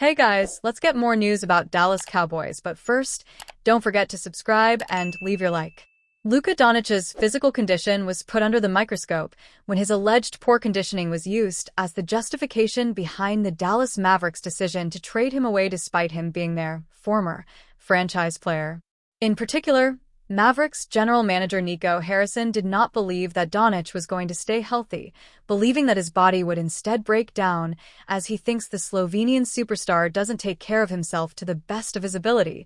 Hey guys, let's get more news about Dallas Cowboys, but first, don't forget to subscribe and leave your like. Luka Doncic's physical condition was put under the microscope when his alleged poor conditioning was used as the justification behind the Dallas Mavericks' decision to trade him away despite him being their former franchise player. In particular, Mavericks general manager Nico Harrison did not believe that Doncic was going to stay healthy, believing that his body would instead break down as he thinks the Slovenian superstar doesn't take care of himself to the best of his ability,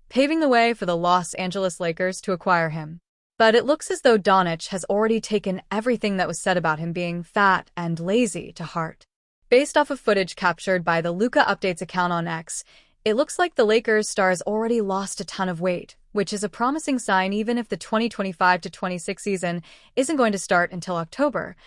paving the way for the Los Angeles Lakers to acquire him. But it looks as though Doncic has already taken everything that was said about him being fat and lazy to heart. Based off of footage captured by the Luka Updates account on X, it looks like the Lakers star has already lost a ton of weight, which is a promising sign even if the 2025-26 season isn't going to start until October.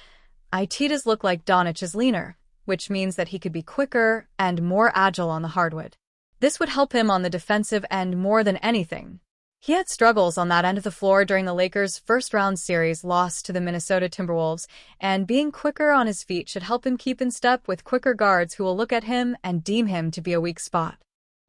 It does look like Doncic is leaner, which means that he could be quicker and more agile on the hardwood. This would help him on the defensive end more than anything. He had struggles on that end of the floor during the Lakers' first-round series loss to the Minnesota Timberwolves, and being quicker on his feet should help him keep in step with quicker guards who will look at him and deem him to be a weak spot.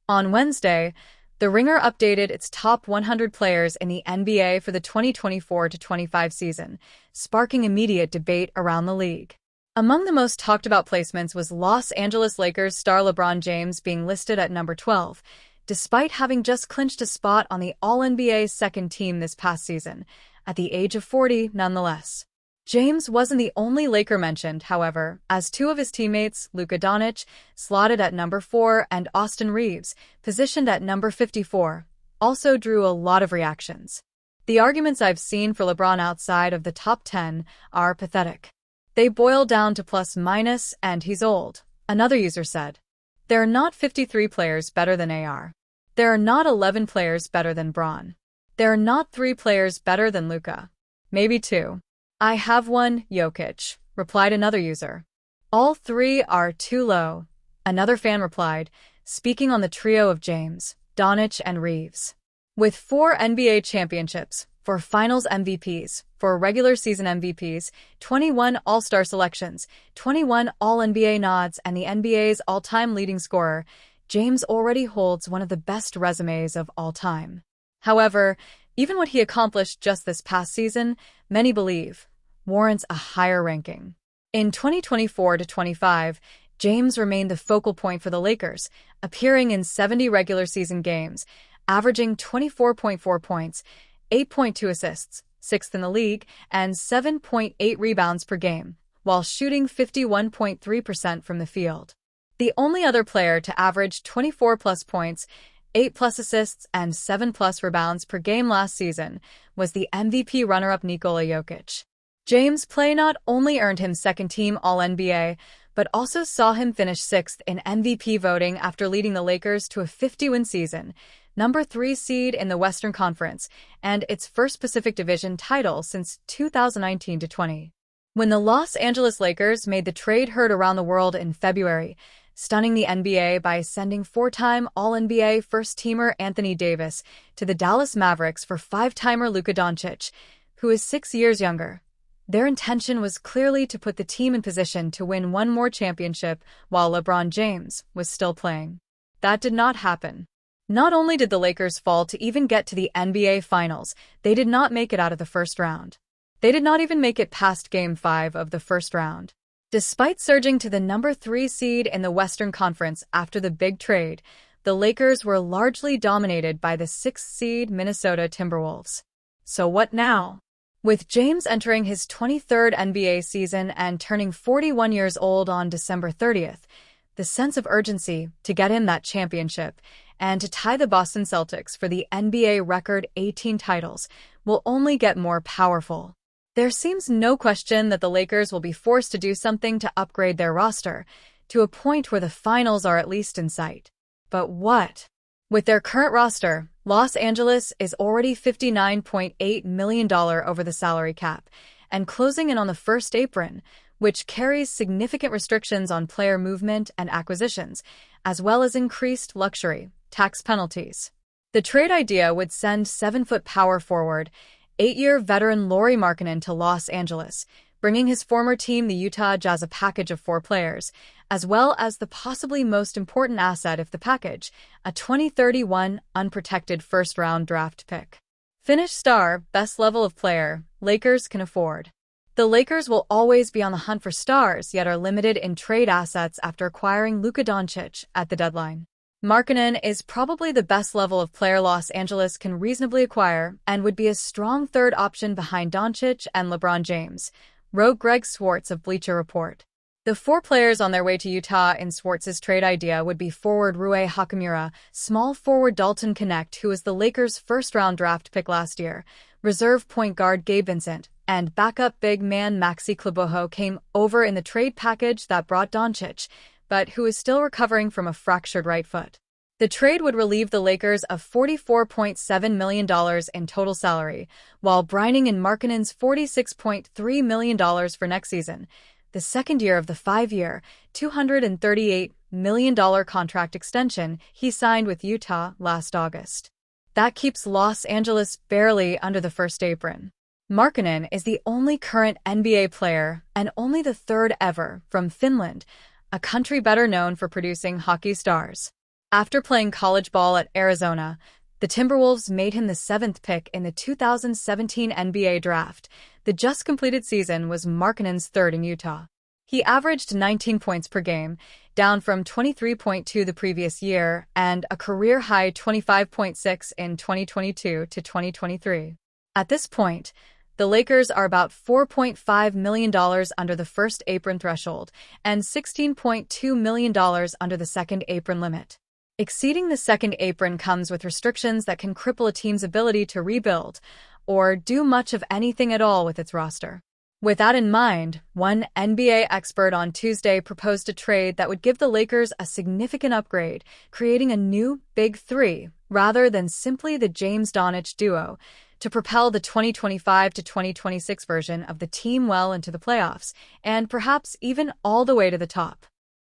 On Wednesday, The Ringer updated its top 100 players in the NBA for the 2024-25 season, sparking immediate debate around the league. Among the most talked-about placements was Los Angeles Lakers star LeBron James being listed at number 12, despite having just clinched a spot on the All-NBA second team this past season, at the age of 40 nonetheless. James wasn't the only Laker mentioned, however, as two of his teammates, Luka Doncic, slotted at number 4, and Austin Reeves, positioned at number 54, also drew a lot of reactions. The arguments I've seen for LeBron outside of the top 10 are pathetic. They boil down to plus-minus, and he's old, another user said. There are not 53 players better than AR. There are not 11 players better than Bron. There are not 3 players better than Luka. Maybe 2. I have one, Jokic, replied another user. All 3 are too low, another fan replied, speaking on the trio of James, Doncic, and Reeves. With 4 NBA championships, 4 finals MVPs, 4 regular season MVPs, 21 All-Star selections, 21 All-NBA nods, and the NBA's all-time leading scorer, James already holds one of the best resumes of all time. However, even what he accomplished just this past season, many believe, warrants a higher ranking. In 2024-25, James remained the focal point for the Lakers, appearing in 70 regular season games, averaging 24.4 points, 8.2 assists, 6th in the league, and 7.8 rebounds per game, while shooting 51.3% from the field. The only other player to average 24-plus points, 8-plus assists, and 7-plus rebounds per game last season was the MVP runner-up Nikola Jokic. James' play not only earned him second-team All-NBA, but also saw him finish 6th in MVP voting after leading the Lakers to a 50-win season, number 3 seed in the Western Conference, and its first Pacific Division title since 2019-20. When the Los Angeles Lakers made the trade heard around the world in February, stunning the NBA by sending 4-time All-NBA first-teamer Anthony Davis to the Dallas Mavericks for 5-timer Luka Doncic, who is 6 years younger. Their intention was clearly to put the team in position to win one more championship while LeBron James was still playing. That did not happen. Not only did the Lakers fall to even get to the NBA Finals, they did not make it out of the first round. They did not even make it past Game 5 of the first round. Despite surging to the number 3 seed in the Western Conference after the big trade, the Lakers were largely dominated by the 6th seed Minnesota Timberwolves. So what now? With James entering his 23rd NBA season and turning 41 years old on December 30th, the sense of urgency to get him that championship and to tie the Boston Celtics for the NBA record 18 titles will only get more powerful. There seems no question that the Lakers will be forced to do something to upgrade their roster to a point where the finals are at least in sight. But what? With their current roster, Los Angeles is already $59.8 million over the salary cap and closing in on the first apron, which carries significant restrictions on player movement and acquisitions, as well as increased luxury tax penalties. The trade idea would send 7-foot power forward 8-year veteran Lauri Markkanen to Los Angeles, bringing his former team, the Utah Jazz, a package of 4 players, as well as the possibly most important asset of the package, a 2031 unprotected first-round draft pick. Finish star, best level of player, Lakers can afford. The Lakers will always be on the hunt for stars, yet are limited in trade assets after acquiring Luka Doncic at the deadline. Markkanen is probably the best level of player Los Angeles can reasonably acquire and would be a strong third option behind Doncic and LeBron James, wrote Greg Swartz of Bleacher Report. The 4 players on their way to Utah in Swartz's trade idea would be forward Rui Hachimura, small forward Dalton Knecht, who was the Lakers' first-round draft pick last year, reserve point guard Gabe Vincent, and backup big man Maxi Kleber came over in the trade package that brought Doncic, but who is still recovering from a fractured right foot. The trade would relieve the Lakers of $44.7 million in total salary, while brining in Markkanen's $46.3 million for next season, the second year of the 5-year, $238 million contract extension he signed with Utah last August. That keeps Los Angeles barely under the first apron. Markkanen is the only current NBA player and only the 3rd ever from Finland, a country better known for producing hockey stars. After playing college ball at Arizona, the Timberwolves made him the 7th pick in the 2017 NBA draft. The just-completed season was Markkanen's 3rd in Utah. He averaged 19 points per game, down from 23.2 the previous year, and a career-high 25.6 in 2022 to 2023. At this point, the Lakers are about $4.5 million under the first apron threshold and $16.2 million under the second apron limit. Exceeding the second apron comes with restrictions that can cripple a team's ability to rebuild or do much of anything at all with its roster. With that in mind, one NBA expert on Tuesday proposed a trade that would give the Lakers a significant upgrade, creating a new Big Three rather than simply the James-Doncic duo, to propel the 2025 to 2026 version of the team well into the playoffs, and perhaps even all the way to the top.